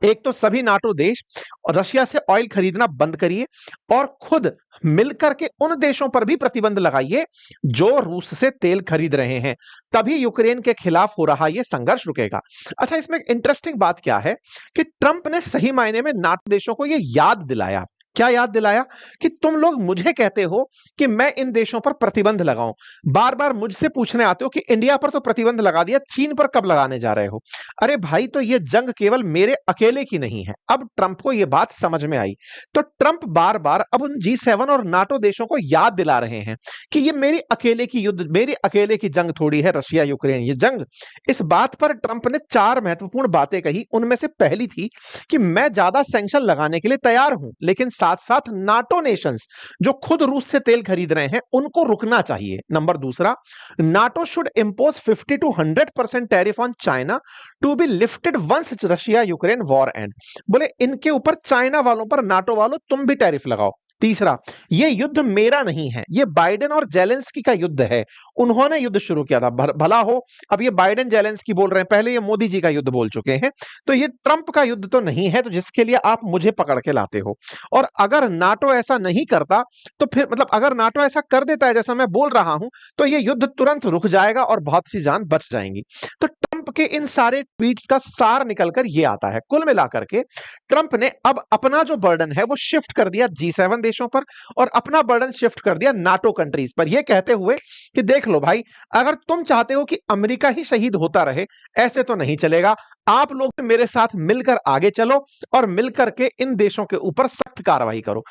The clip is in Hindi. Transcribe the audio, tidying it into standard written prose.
एक तो सभी नाटो देश और रशिया से ऑयल खरीदना बंद करिए और खुद मिलकर के उन देशों पर भी प्रतिबंध लगाइए जो रूस से तेल खरीद रहे हैं। तभी यूक्रेन के खिलाफ हो रहा यह संघर्ष रुकेगा। अच्छा, इसमें इंटरेस्टिंग बात क्या है कि ट्रंप ने सही मायने में नाटो देशों को यह याद दिलाया। क्या याद दिलाया? कि तुम लोग मुझे कहते हो कि मैं इन देशों पर प्रतिबंध लगाऊं। बार बार मुझसे पूछने आते हो कि इंडिया पर तो प्रतिबंध लगा दिया, चीन पर कब लगाने जा रहे हो? अरे भाई, तो ये जंग केवल मेरे अकेले की नहीं है। अब ट्रंप को यह बात समझ में आई। तो ट्रंप बार बार अब उन G7 और नाटो देशों को याद दिला रहे हैं कि ये मेरी अकेले की युद्ध, मेरी अकेले की जंग थोड़ी है रशिया यूक्रेन ये जंग। इस बात पर ट्रंप ने 4 महत्वपूर्ण बातें कही। उनमें से पहली थी कि मैं ज्यादा सैंक्शन लगाने के लिए तैयार हूं, लेकिन साथ साथ नाटो नेशंस जो खुद रूस से तेल खरीद रहे हैं उनको रुकना चाहिए। नंबर दूसरा, NATO should impose 50 to 100% tariff on China to be lifted once Russia Ukraine war end. बोले इनके ऊपर चाइना वालों पर नाटो वालों तुम भी टैरिफ लगाओ। तीसरा, ये युद्ध मेरा नहीं है, ये बाइडेन और जेलेंस्की का युद्ध है। उन्होंने युद्ध शुरू किया था, भला हो अब ये बाइडेन जेलेंस्की बोल रहे हैं, पहले ये मोदी जी का युद्ध बोल चुके हैं। तो ये ट्रंप का युद्ध तो नहीं है, तो जिसके लिए आप मुझे पकड़ के लाते हो। और अगर नाटो ऐसा नहीं करता तो फिर मतलब अगर नाटो ऐसा कर देता है जैसा मैं बोल रहा हूं, तो ये युद्ध तुरंत रुक जाएगा और बहुत सी जान बच जाएंगी। तो ट्रंप के इन सारे ट्वीट्स का सार निकलकर ये आता है, कुल मिलाकर के ट्रंप ने अब अपना जो बर्डन है वो शिफ्ट कर दिया G7 देशों पर और अपना बर्डन शिफ्ट कर दिया नाटो कंट्रीज पर, यह कहते हुए कि देख लो भाई, अगर तुम चाहते हो कि अमेरिका ही शहीद होता रहे, ऐसे तो नहीं चलेगा। आप लोग मेरे साथ मिलकर आगे चलो और मिलकर के इन देशों के ऊपर सख्त कार्रवाई करो।